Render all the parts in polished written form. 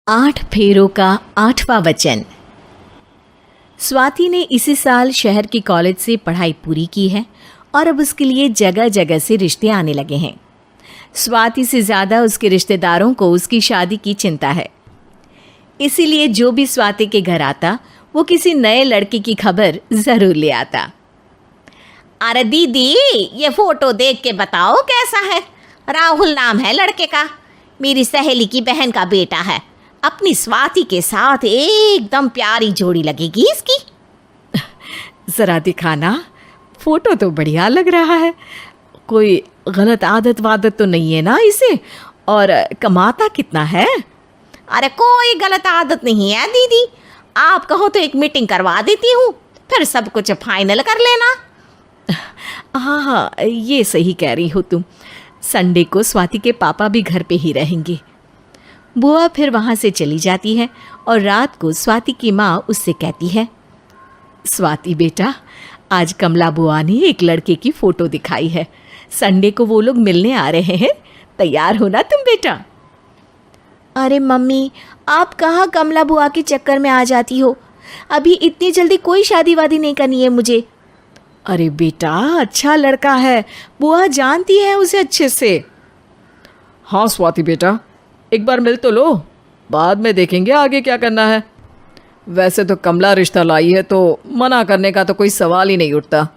8 फेरों का 8वां वचन। स्वाति ने इसी साल शहर की कॉलेज से पढ़ाई पूरी की है और अब उसके लिए जगह जगह से रिश्ते आने लगे हैं। स्वाति से ज़्यादा उसके रिश्तेदारों को उसकी शादी की चिंता है, इसीलिए जो भी स्वाति के घर आता वो किसी नए लड़के की खबर ज़रूर ले आता। अरे दीदी, ये फोटो देख के बताओ कैसा है। राहुल नाम है लड़के का, मेरी सहेली की बहन का बेटा है। अपनी स्वाति के साथ एकदम प्यारी जोड़ी लगेगी इसकी। ज़रा दिखाना, फोटो तो बढ़िया लग रहा है। कोई गलत आदत वादत तो नहीं है ना इसे? और कमाता कितना है? अरे कोई गलत आदत नहीं है दीदी, आप कहो तो एक मीटिंग करवा देती हूँ, फिर सब कुछ फाइनल कर लेना। हाँ, ये सही कह रही हो तुम। संडे को स्वाति के पापा भी घर पे ही रहेंगे। बुआ फिर वहाँ से चली जाती है और रात को स्वाति की माँ उससे कहती है, स्वाति बेटा, आज कमला बुआ ने एक लड़के की फ़ोटो दिखाई है। संडे को वो लोग मिलने आ रहे हैं, तैयार हो ना तुम बेटा। अरे मम्मी, आप कहाँ कमला बुआ के चक्कर में आ जाती हो? अभी इतनी जल्दी कोई शादी वादी नहीं करनी है मुझे। अरे बेटा, अच्छा लड़का है, बुआ जानती है उसे अच्छे से। हाँ स्वाति बेटा, एक बार मिल तो लो, बाद में देखेंगे आगे क्या करना है। वैसे तो कमला रिश्ता लाई है तो मना करने का तो कोई सवाल ही नहीं उठता।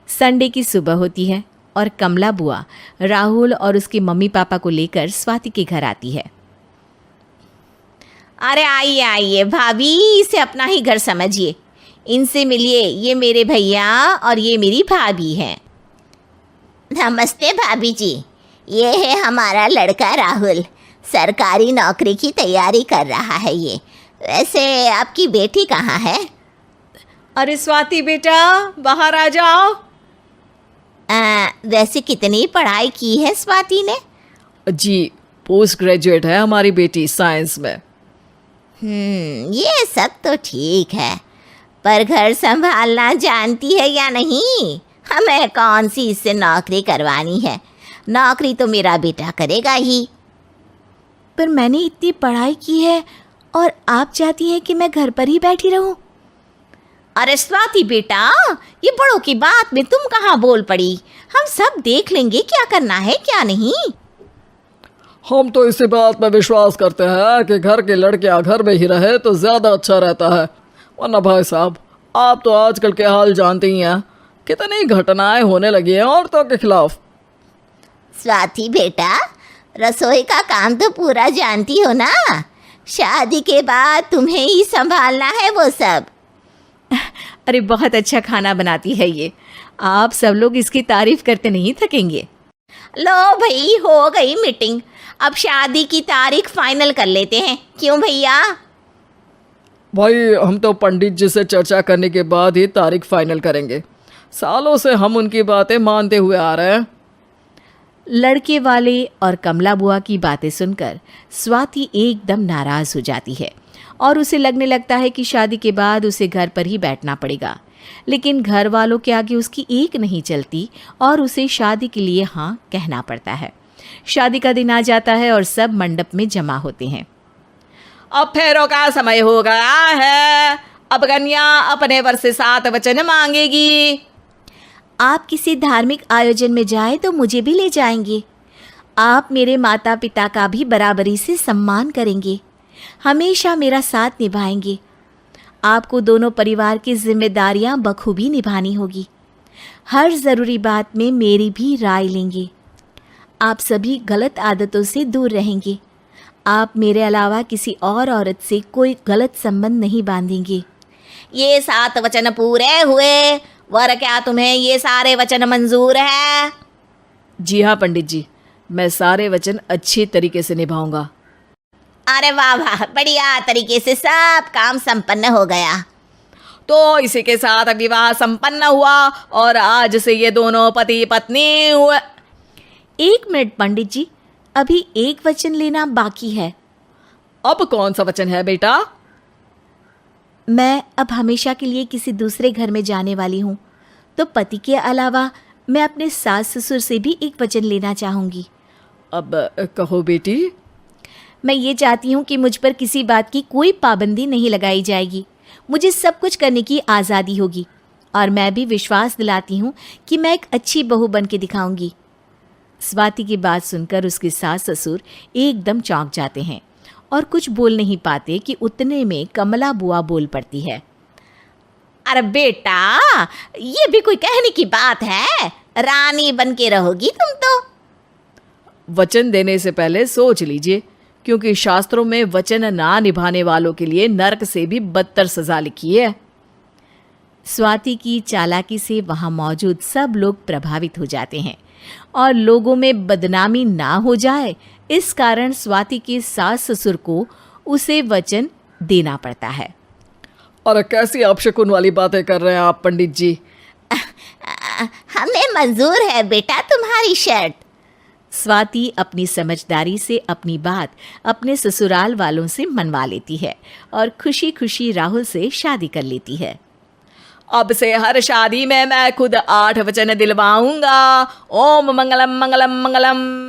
संडे की सुबह होती है और कमला बुआ राहुल और उसके मम्मी पापा को लेकर स्वाति के घर आती है। अरे आइए आइए भाभी, इसे अपना ही घर समझिए, इनसे मिलिए। ये मेरे भैया और ये मेरी भाभी हैं। नमस्ते भाभी जी, ये है हमारा लड़का राहुल, सरकारी नौकरी की तैयारी कर रहा है ये। वैसे आपकी बेटी कहाँ है? अरे स्वाति बेटा, बाहर आ जाओ। वैसे कितनी पढ़ाई की है स्वाति ने? जी, पोस्ट ग्रेजुएट है हमारी बेटी साइंस में। ये सब तो ठीक है, पर घर संभालना जानती है या नहीं? हमें कौन सी इससे नौकरी करवानी है, नौकरी तो मेरा बेटा करेगा ही। पर मैंने इतनी पढ़ाई की है और आप चाहती हैं कि मैं घर पर ही बैठी रहूं? अरे स्वाति बेटा, ये बड़ों की बात में तुम कहाँ बोल पड़ी? हम सब देख लेंगे क्या करना है क्या नहीं। हम तो इसी बात में विश्वास करते हैं कि घर के लड़कियां घर में ही रहे तो ज़्यादा अच्छा रहता है। वरना भाई साहब, आप तो आजकल के हाल जानते ही हैं, कितनी घटनाएं होने लगी हैं औरतों के खिलाफ। स्वाति बेटा, रसोई का काम तो पूरा जानती हो ना? शादी के बाद तुम्हें ही संभालना है वो सब। अरे बहुत अच्छा खाना बनाती है ये, आप सब लोग इसकी तारीफ करते नहीं थकेंगे। लो भाई, हो गई मीटिंग, अब शादी की तारीख फाइनल कर लेते हैं, क्यों भैया? भाई, हम तो पंडित जी से चर्चा करने के बाद ही तारीख फाइनल करेंगे। सालों से हम उनकी बातें मानते हुए आ रहे हैं। लड़के वाले और कमला बुआ की बातें सुनकर स्वाति एकदम नाराज़ हो जाती है और उसे लगने लगता है कि शादी के बाद उसे घर पर ही बैठना पड़ेगा। लेकिन घर वालों के आगे उसकी एक नहीं चलती और उसे शादी के लिए हाँ कहना पड़ता है। शादी का दिन आ जाता है और सब मंडप में जमा होते हैं। अब फेरों का समय हो गया है, अब कन्या अपने वर से 7 वचन मांगेगी। आप किसी धार्मिक आयोजन में जाए तो मुझे भी ले जाएंगे। आप मेरे माता पिता का भी बराबरी से सम्मान करेंगे, हमेशा मेरा साथ निभाएंगे। आपको दोनों परिवार की जिम्मेदारियां बखूबी निभानी होगी। हर ज़रूरी बात में मेरी भी राय लेंगे। आप सभी गलत आदतों से दूर रहेंगे। आप मेरे अलावा किसी और औरत से कोई गलत संबंध नहीं बांधेंगे। ये 7 वचन पूरे हुए, वर क्या तुम्हें ये सारे वचन मंजूर है? जी हाँ पंडित जी, मैं सारे वचन अच्छी तरीके से निभाऊंगा। अरे वाह वाह, बढ़िया तरीके से सब काम संपन्न हो गया। तो इसी के साथ विवाह संपन्न हुआ और आज से ये दोनों पति पत्नी हुए। 1 मिनट पंडित जी, अभी एक वचन लेना बाकी है। अब कौन सा वचन है बेटा? मैं अब हमेशा के लिए किसी दूसरे घर में जाने वाली हूँ, तो पति के अलावा मैं अपने सास ससुर से भी एक वचन लेना चाहूँगी। अब कहो बेटी। मैं ये चाहती हूँ कि मुझ पर किसी बात की कोई पाबंदी नहीं लगाई जाएगी। मुझे सब कुछ करने की आज़ादी होगी और मैं भी विश्वास दिलाती हूँ कि मैं एक अच्छी बहू बन के दिखाऊंगी। स्वाति की बात सुनकर उसके सास ससुर एकदम चौंक जाते हैं और कुछ बोल नहीं पाते कि उतने में कमला बुआ बोल पड़ती है। अरे बेटा, ये भी कोई कहने की बात है? रानी बन के रहोगी तुम तो। वचन देने से पहले सोच लीजिए, क्योंकि शास्त्रों में वचन ना निभाने वालों के लिए नरक से भी बदतर सजा लिखी है। स्वाति की चालाकी से वहाँ मौजूद सब लोग प्रभावित हो जाते हैं और लोगों में बदनामी ना हो जाए, इस कारण स्वाति के सास ससुर को उसे वचन देना पड़ता है। अरे कैसी अपशकुन वाली बातें कर रहे हैं आप पंडित जी। हमें मंजूर है बेटा तुम्हारी शर्त। स्वाति अपनी समझदारी से अपनी बात अपने ससुराल वालों से मनवा लेती है और खुशी खुशी राहुल से शादी कर लेती है। अब से हर शादी में मैं खुद 8 वचन दिलवाऊंगा। ओम मंगलम मंगलम मंगलम।